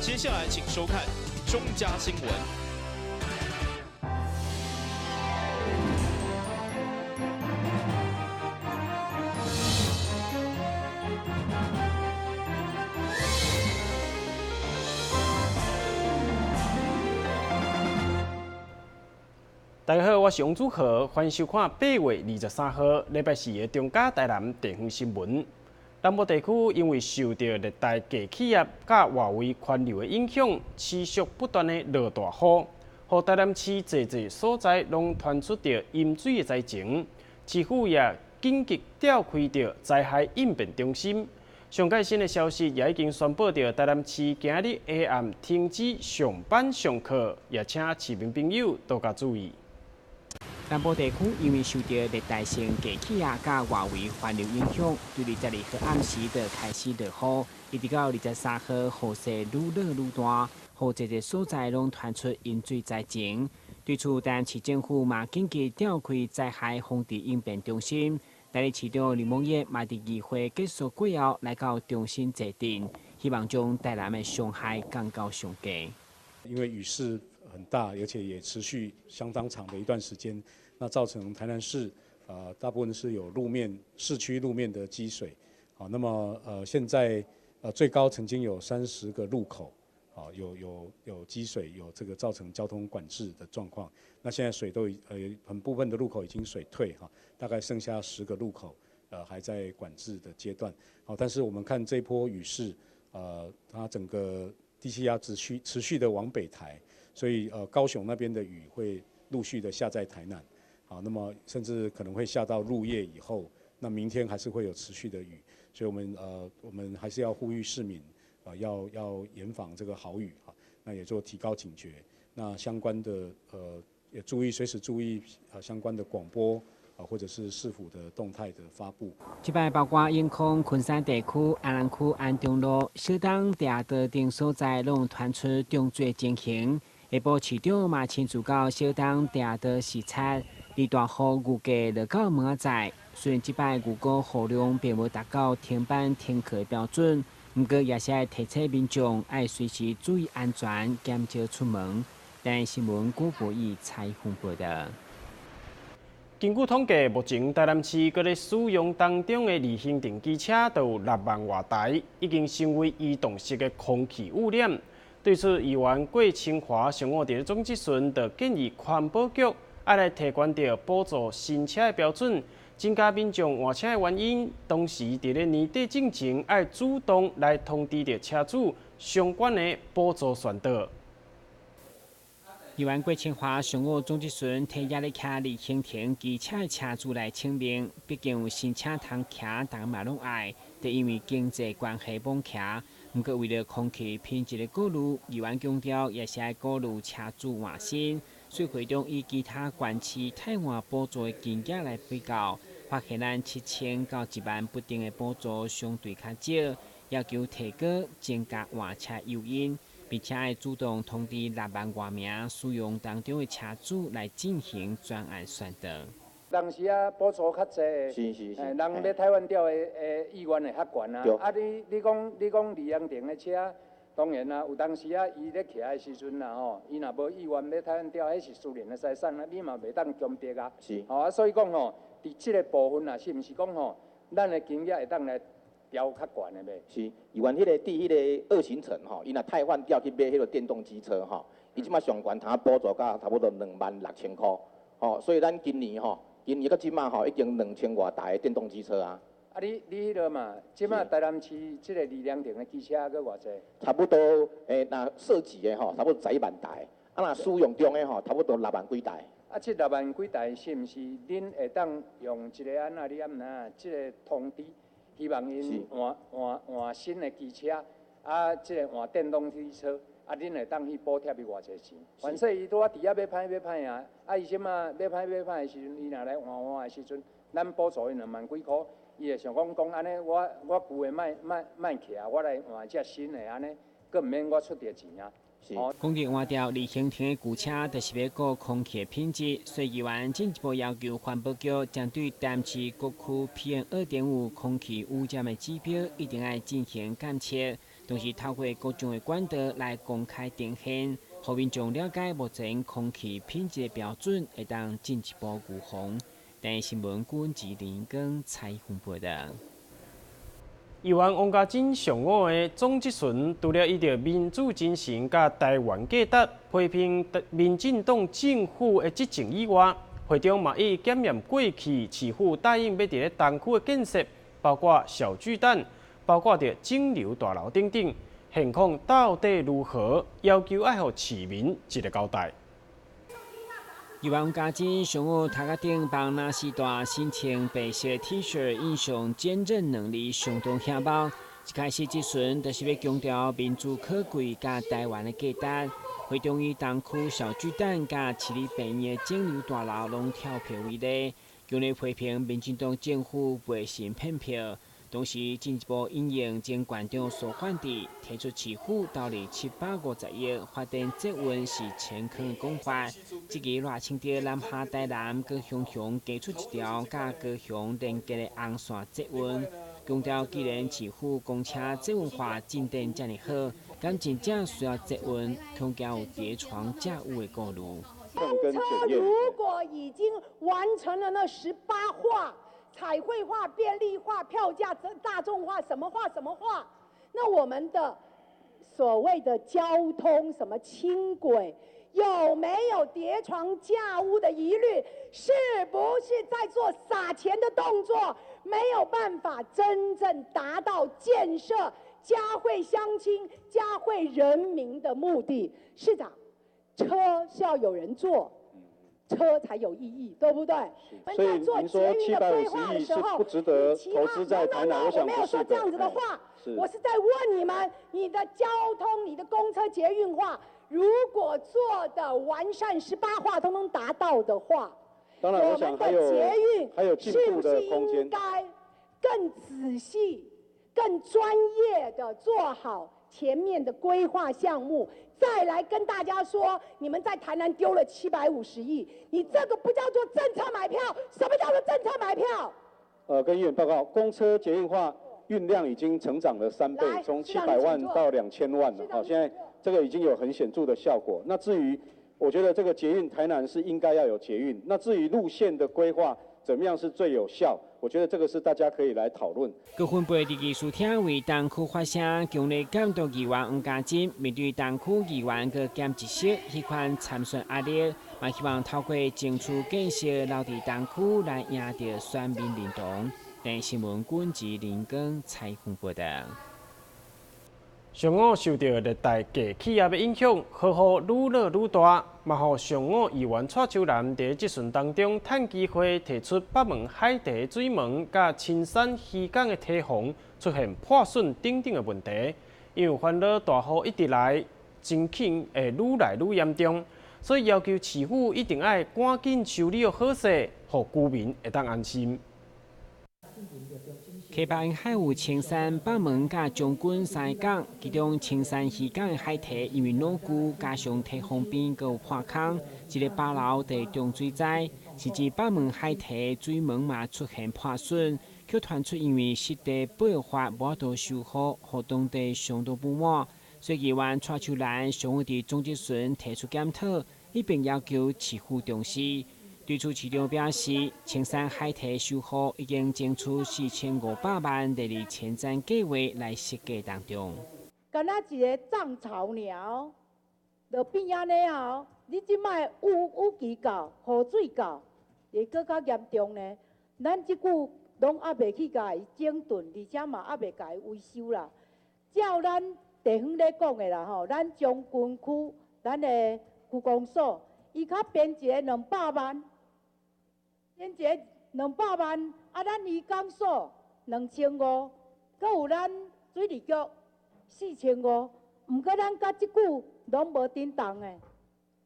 接下来请收看中嘉新闻。大家好，我是王祖和，欢迎收看8月23号礼拜四的中嘉台南地方新闻。南部地区因为受到热带低气压甲外围环流的影响，持续不断的落大雨，予台南市侪侪所在拢传出着淹水的灾情。市府也紧急调开着灾害应变中心。上届新的消息也已经宣布着台南市今日下暗停止上班上课，也请市民朋友多加注意。南部地区因为受到热带性低气压甲外围环流影响，对22号暗时就开始落雨，一直到23号雨势愈落愈大，予这个所在拢传出淹水灾情。对此，台南市政府嘛紧急调开灾害防治应变中心。台南市长林梦业嘛伫议会结束过后，来到中心坐镇，希望将台南的伤害降到上低。因为雨势很大，而且也持续相当长的一段时间，那造成台南市大部分是有市区路面的积水，好，那么现在最高曾经有30个路口，好有积水，有这个造成交通管制的状况。那现在水都很部分的路口已经水退哈，大概剩下10个路口还在管制的阶段。好，但是我们看这波雨势，它整个低气压持续的往北抬，所以高雄那边的雨会陆续的下在台南，好，那么甚至可能会下到入夜以后，那明天还是会有持续的雨，所以我们还是要呼吁市民要严防这个豪雨哈，那也做提高警觉，那相关的也随时注意相关的广播。或者是市府的动态的发布。这摆包括永康、昆山地区、安南区安中路、小东、地道等所在，拢传出重水情形。下晡市长嘛亲自到小东、地道视察，离大雨预计落到明仔载。虽然这摆预估雨量并无达到停班停课的标准，不过也是要提醒民众要随时注意安全，减少出门。但新闻郭博义采访报道。根据统计，目前台南市搁咧使用当中的二行程机车都有6万多台，已经成为移动式的空气污染。对此，议员郭清华上午伫总质询，就建议环保局要来提悬着补助新车的标准，增加民众换车的原因。同时，伫咧年底之前，要主动来通知着车主相关的补助选择。议员郭清华上午总质询，提压力骑二行程机车的车主来清明，毕竟有新车通骑，大家嘛拢爱，就因为经济关系罔骑。不过为了空气品质的顾虑，议员强调也是要鼓励车主换新。所以会中以其他县市汰换补助的金额来比较，发现咱7000到1万不等的补助相对较少，要求提高增加换车诱因。并且要主动通知6万多名使用当中的车主来进行专案选择。当时补助较济，人要汰换掉的意愿会较悬啊。你讲二行程的车，当然有当时伊咧骑的时阵伊若无意愿要汰换掉，迄是私人的财产你嘛袂当强迫啊。所以讲伫即个部分是毋是讲咱的经验会当来调较悬的呗？是，议员迄个第迄个2行程伊若汰换掉去买迄个电动机车伊即马上悬通补助到差不多26000块所以咱今年到即马已经2000多台的电动机车啊。你迄落嘛，即马台南市即个2辆程的机车佫偌济？差不多若设计的差不多11万台，若使用中的差不多6万几台。这6万几台是毋是恁会当用一个你即个通知？希望因换新的机车，即个换电动机车，恁会当去补贴伊偌济钱？反正伊拄仔伫遐要歹啊，伊即马要歹的时阵，伊若来换的时阵，咱补助伊2万几箍，伊会想讲安尼，我旧的莫骑，我来换只新的安尼，佫毋免我出着钱啊。是。工地换掉离行停的旧车，就是要顾空气的品质，所以议员进一步要求环保局将对淡市各区 PM2.5 空气污染的指标一定要进行监测，同时透过各种的管道来公开呈现，让民众了解目前空气品质的标准，会当进一步预防。但新闻管制林根采访报道。议员王家珍上午的总质询，除了伊着民主精神甲台湾价值批评民进党政府的执政以外，会中嘛亦检验过去市府答应要伫咧东区的建设，包括小巨蛋，包括着景流大楼等等，现况到底如何？要求爱互市民一个交代。议员家珍上午头壳顶帮纳西大申请白色 T 恤，印象坚韧能力相当显目。一开始质询就是要强调民主可贵甲台湾的价值。会中以东区小巨蛋甲市立病院的景流大楼拢跳票为例，强烈批评民进党政府背信骗票。同时，进一步应用前馆长所反地提出市府到底750亿发电责任是前坑的讲法。这个热清着南下台南高雄乡加出一条甲高雄连接的红线责任，强调既然市府公车责任化进展这么好，敢真正需要责任，恐惊有叠床架屋的顾虑。公车如果已经完成了那18化。彩绘化、便利化、票价大众化，什么化什么化？那我们的所谓的交通什么轻轨，有没有叠床架屋的疑虑？是不是在做撒钱的动作？没有办法真正达到建设、嘉惠乡亲、嘉惠人民的目的。市长，车是要有人坐。车才有意义，对不对？所以您说750亿是不值得投资在台南，我想不是的。我没有说这样子的话，我是在问你们，你的交通、你的公车捷运化，如果做的完善18化都能达到的话，当然我想还有进步的空间。是不是应该更仔细、更专业的做好前面的规划项目？再来跟大家说，你们在台南丢了750亿，你这个不叫做政策买票，什么叫做政策买票？跟议员报告，公车捷运化运量已经成长了3倍，从700万到2000万了。好，现在这个已经有很显著的效果。那至于，我觉得这个捷运台南是应该要有捷运。那至于路线的规划怎么样是最有效？我觉得这个是大家可以来讨论。各分配的技术厅为东区发声，强烈监督议员王家珍面对东区议员个减一息，迄款参选压力，嘛希望透过争取建设留伫东区来赢得选民认同。但新闻管制林根采访报道。上午受到热带低气压的影响，豪雨愈落愈大，嘛互上午议员蔡秋南在质询当中，趁机会提出北门海堤水门甲青山渔港的堤防出现破损等等的问题，因为烦恼大雨一直来，情况会愈来愈严重，所以要求市府一定要赶紧修理好势，互居民会当安心。溪北海有青山、北门甲将军三个港，其中青山渔港的海堤因为老旧，加上堤防边阁有破坑，一个8楼地中水灾，甚至北门海堤水门嘛出现破损，却传出因为湿地保育法无法修好，互当地相当不满。所以议员蔡秋兰上午伫总质询提出检讨，一并要求市府重视。对此，市长表示，青山海堤修好已经争取4500万第二前瞻计划来设计当中。敢若一个涨潮苗，就变安尼哦。你即摆雨期到，雨水到，会更较严重呢。咱即久拢还袂去甲伊整顿，而且嘛还袂甲伊维修啦。照咱地方咧讲的啦吼，咱将军区咱的区公所，伊较编一个200万。编一个200万，啊，咱渔港所2500，搁有咱水利局4500，毋过咱甲即久拢无叮当诶。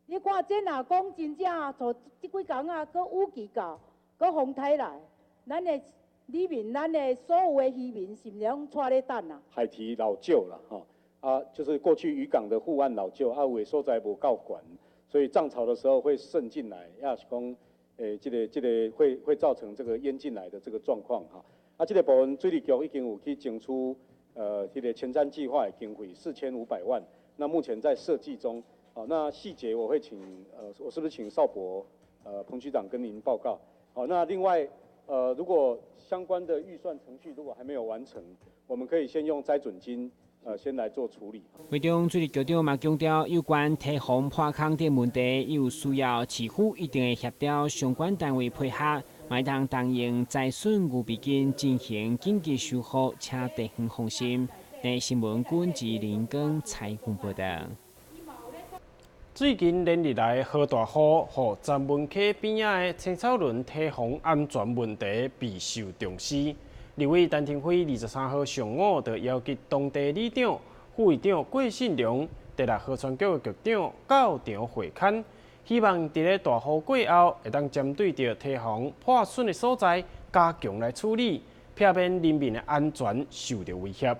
你看这若讲真正，做即几工啊，搁雨期到，搁风台来，咱的里面咱的所有的渔民是毋是拢带咧等啊？海堤老旧了哈，就是过去渔港的护岸老旧，有的所在无够管，所以涨潮的时候会渗进来，也是讲，这个会造成这个淹进来的这个状况哈。这个部分水利局已经有去争取这个前瞻计划的经费4500万，那目前在设计中。那细节我会请我是不是请邵博彭局长跟您报告？好，那另外如果相关的预算程序如果还没有完成，我们可以先用灾准金先来做处理。会中水利局长嘛强调，有关堤防破坑的问题，有需要市府一定的协调相关单位配合，买当动用财损预备金进行紧急修复，且地方放心。内新闻管及林根采访报道。最近连日来好大雨，互站门溪边仔的青草轮堤防安全问题备受重视。立委陈廷辉23号上午就邀集当地里长、副议长郭信良、第6河川局的局长到场会勘，希望伫咧大雨过后，会当针对着堤防破损的所在加强来处理，避免人民的安全受到威胁。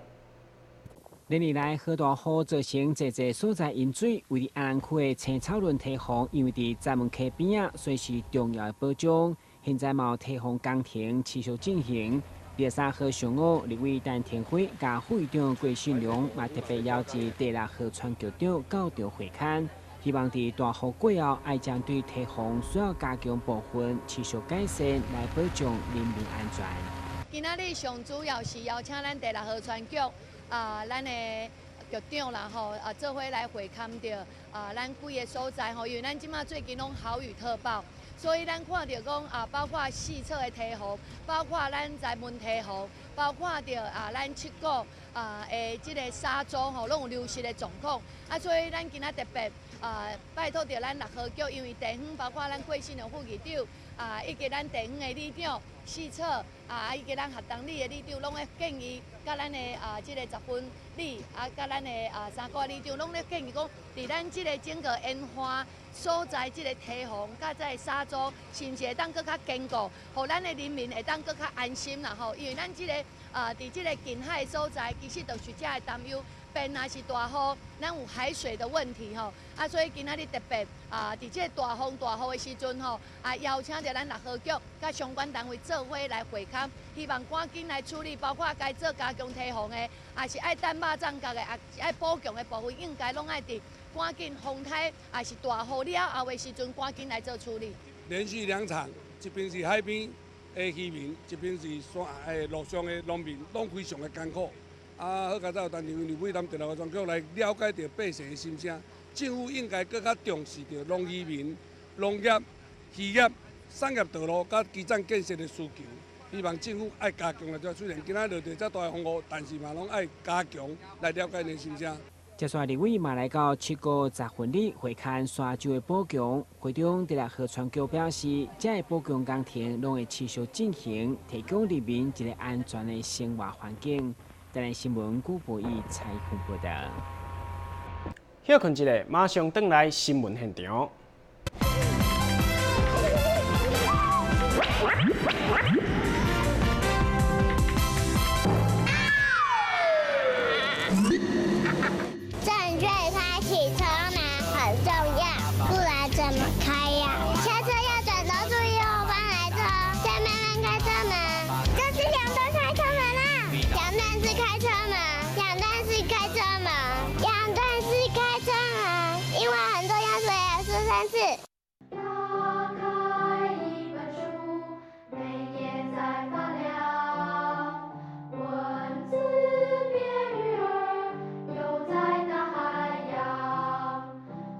连日来，好大雨造成侪侪所在淹水，为了安南区的青草轮堤防，因为伫闸门溪边啊，所以是重要的保障。现在嘛，堤防工程持续进行。23号上午，立委陈廷辉甲副议长郭信良嘛特别邀集第6河川局长到场会勘，希望伫大雨过后，爱针对堤防需要加强部分持续改善，来保障人民安全。今仔日上主要是邀请咱第6河川局。咱的局长啦吼，做伙来会勘着咱几个所在吼，因为咱即马最近拢豪雨特报，所以咱看到讲包括四侧的堤防，包括咱在门堤防，包括着咱7股的即个沙洲吼，拢有流失的状况。所以咱今仔特别拜托着咱6河局，因为地方包括咱过信的副局长以及咱地方的里长、四侧以及咱学堂里的里长，拢咧建议，甲咱的即个10分里甲咱的3个里长，拢咧建议讲，伫咱即个整个烟花所在即个堤防，甲在沙洲，是毋是会当更较坚固，互咱的人民会当更较安心啦吼？因为咱即个伫即个近海所在，其实就是遮的担忧。变若是大雨，咱有海水的问题吼，所以今仔日特别伫即个大风大雨的时阵吼，邀请着咱6河局甲相关单位做伙来会勘，希望赶紧来处理，包括该做加强堤防的，也是爱等肉涨价的，也是爱补强的部分，应该拢爱伫赶紧风台，也是大雨了后的时阵，赶紧来做处理。连续2场，一边是海边的渔民，一边是陆上的农民，拢非常的艰苦。好佳有陈廷辉立委踮第6河川局来了解到百姓的心声，政府应该更较重视着农渔民、农业、渔业、产业道路甲基站建设的需求。希望政府爱加强来做，虽然今仔落着遮大的风雨，但是嘛拢爱加强来了解因心声。接下立委嘛来到7股10分里会勘沙洲的补强，会长第6河川局表示，这个补强工程拢会持续进行，提供人民一个安全的生活环境。台南新闻古博义采访报道。休困一下，马上转来新闻现场。正确开启车门很重要，不然怎么开呀？下车要转头注意后方来车，再慢慢开车门。这是2段开车门啦，2段式开车门，2段式开车门，2段式开车门，因为很重要，所以要说3次。打开一本书，每页在发亮，文字变鱼儿，游在大海洋，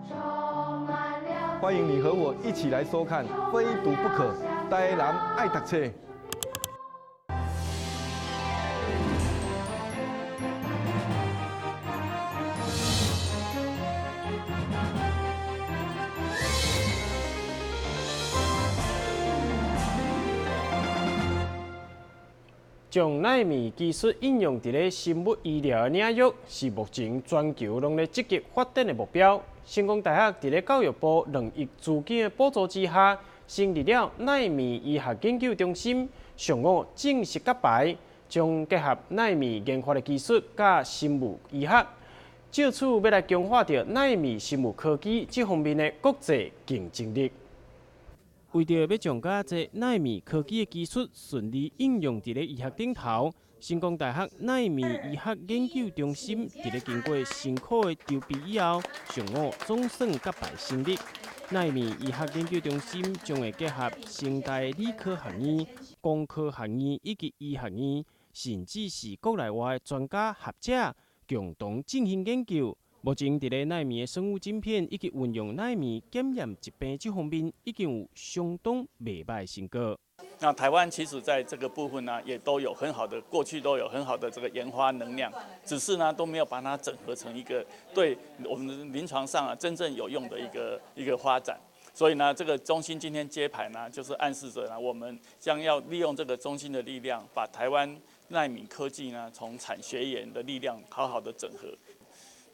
充满了。欢迎你和我一起来收看《非读不可》，台南爱读册。将纳米技术应用伫咧生物医疗的领域，是目前全球拢咧积极发展的目标。成功大学伫咧教育部2亿资金的补助之下，成立了纳米医学研究中心，上午正式揭牌，将结合纳米研发的技术甲生物医学，借此要来强化着奈米生物科技这方面的国际竞争力。为着要将甲这奈米科技的技术顺利应用伫咧医学顶头，成功大学奈米医学研究中心伫咧经过辛苦的筹备以后，上午总算甲拜成立。奈米医学研究中心将会结合成大理科学院、工科学院以及医学院，甚至是国内外的专家学者共同进行研究。目前，伫咧奈米的生物晶片以及运用奈米检验疾病这方面，已经有相当袂歹的成果。那台湾其实在这个部分呢，也都有很好的过去都有很好的这个研发能量，只是呢都没有把它整合成一个对我们临床上真正有用的一个发展。所以呢，这个中心今天揭牌呢，就是暗示着呢，我们将要利用这个中心的力量，把台湾奈米科技呢，从产学研的力量好好的整合。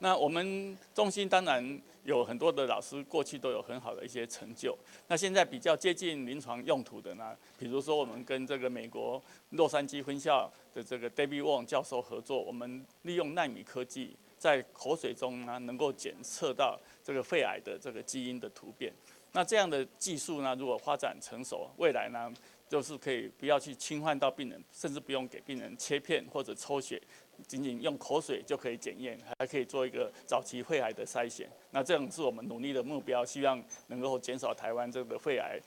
那我们中心当然有很多的老师过去都有很好的一些成就，那现在比较接近临床用途的呢，比如说我们跟这个美国洛杉矶分校的这个 David Wong 教授合作，我们利用奈米科技在口水中呢能够检测到这个肺癌的这个基因的突变。那这样的技术呢，如果发展成熟，未来呢就是可以不要去侵犯到病人，甚至不用给病人切片或者抽血。仅仅用口水就可以检验，还可以做一个早期肺癌的筛选。那这样是我们努力的目标，希望能够减少台湾这个肺癌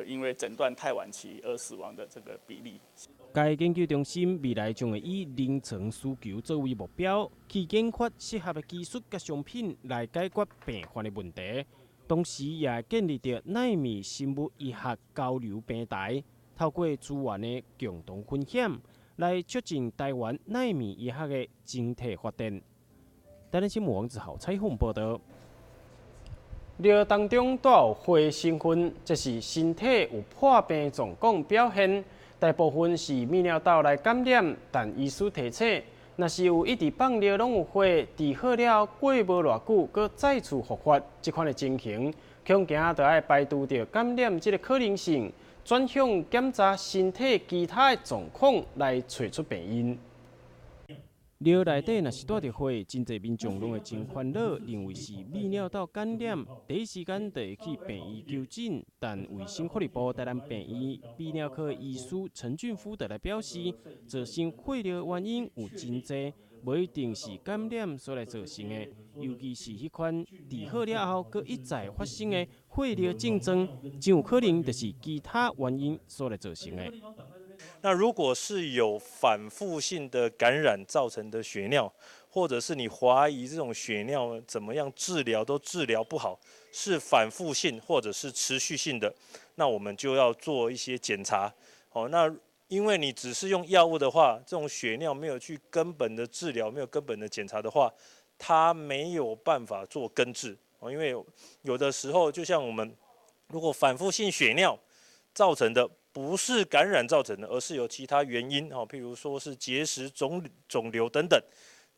因为诊断太晚期而死亡的这个比例。该研究中心未来将会以临床需求作为目标，去研发适合的技术甲商品来解决病患的问题。同时，也建立着奈米生物医学交流平台，透过资源的共同分享，来促进台湾奈米医学的整体发展。台南新闻网之后采访报道。尿当中带有灰成分，这是身体有破病状况表现。大部分是泌尿道来感染，但医师提醒，若是有一直放尿拢有灰，治好了过无偌久，佮再次复发，这款的情形，恐惊就要排除掉感染这个可能性。转向检查身体其他的状况来找出病因。尿内底若是带着灰，真侪民众拢会真烦恼，认为是泌尿道感染，第一时间就会去病院求诊。但卫生福利部台南病院泌尿科医师陈俊夫就来表示，造成血尿原因有真侪，无一定是感染所来造成的，尤其是迄款治好了后，佮一再发生的血尿症状，真有可能就是其他原因所来造成的。那如果是有反复性的感染造成的血尿，或者是你怀疑这种血尿怎么样治疗都治疗不好，是反复性或者是持续性的，那我们就要做一些检查。那因为你只是用药物的话，这种血尿没有去根本的治疗，没有根本的检查的话，它没有办法做根治。因为有的时候，就像我们如果反复性血尿造成的不是感染造成的，而是有其他原因，譬如说是结石、肿瘤等等。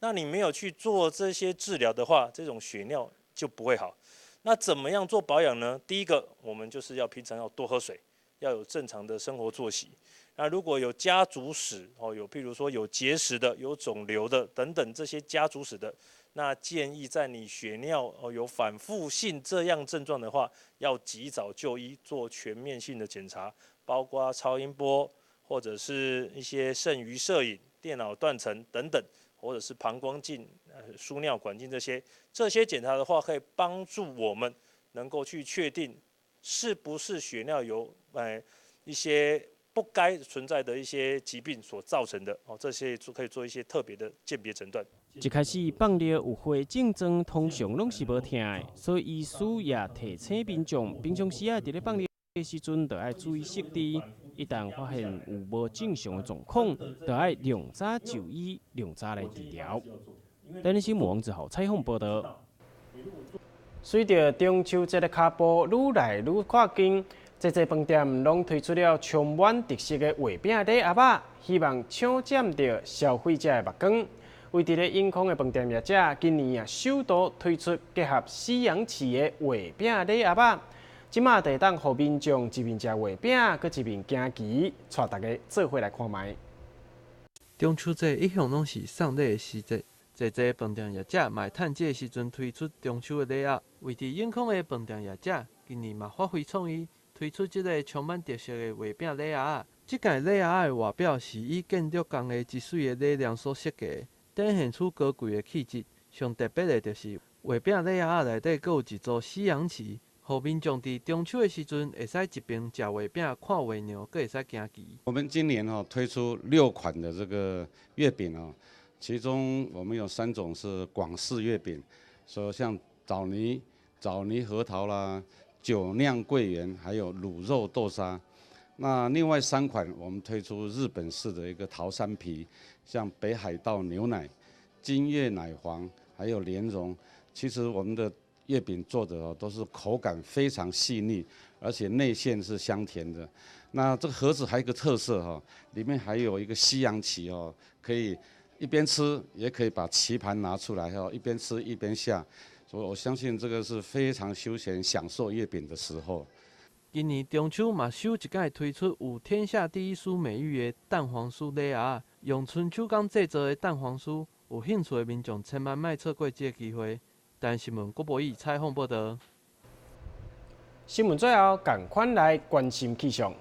那你没有去做这些治疗的话，这种血尿就不会好。那怎么样做保养呢？第一个，我们就是要平常要多喝水，要有正常的生活作息。那如果有家族史，有譬如说有结石的、有肿瘤的等等这些家族史的，那建议在你血尿有反复性这样症状的话，要及早就医，做全面性的检查。包括超音波，或者是一些肾盂摄影、电脑断层等等，或者是膀胱镜、输尿管镜这些检查的话，可以帮助我们能够去确定是不是血尿有一些不该存在的一些疾病所造成的。这些就可以做一些特别的鉴别诊断。一开始放尿有血症状，通常拢是无痛的，所以医师也提醒民众，平常时伫咧放尿的时阵，就要注意识知，一旦发现有无正常的状况，就要量早就医，量早来治疗。台南新闻网之后采访报道。随着中秋节的脚步愈来愈靠近，这饭店拢推出了充满特色的画饼礼盒仔，希望抢占到消费者的目光。为伫咧永康的饭店业者，今年首度推出结合西洋市的画饼礼盒仔。即马就当互民众一面食画饼，佮一面行棋，带大家做伙来看卖。中秋节一向拢是送礼的时节，侪饭店业者嘛趁这时阵推出中秋的礼盒，为伫永康的饭店业者今年嘛发挥创意，推出这个充满特色的画饼礼盒。这届礼盒的外表是以建筑工艺之水的礼量所设计，展现出高贵的气质。上特别的就是画饼礼盒内底阁有一座西洋旗，互民众伫中秋的时阵会使一边食画饼、看月娘，阁会使行旗。我们今年推出6款的这个月饼其中我们有3种是广式月饼，说像枣泥核桃啦、酒酿桂圆，还有卤肉豆沙。那另外3款我们推出日本式的一个桃山皮，像北海道牛奶、金月奶黄，还有莲蓉。其实我们的月饼做的都是口感非常细腻，而且内馅是香甜的。那这个盒子还有一个特色里面还有一个西洋旗可以一边吃也可以把棋盘拿出来一边吃一边下，所以我相信这个是非常休闲享受月饼的时候。今年中秋嘛，首一届推出有“天下第一酥”美誉的蛋黄酥礼盒，用春手工制作的蛋黄酥，有兴趣的民众千万莫错过这个机会。但新闻郭博义采访报道。新闻最后，赶快来关心气象。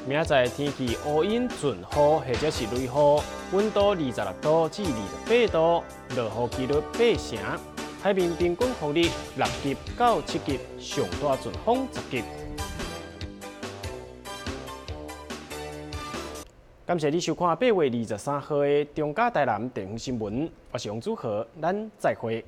明仔载天气乌阴顺雨或者是雷雨，温度26度至28度，落雨几率8成。海面平均风力6级到7级，上大阵风10级。感谢你收看8月23号的中嘉台南地方新闻，我是杨祖和，咱再会。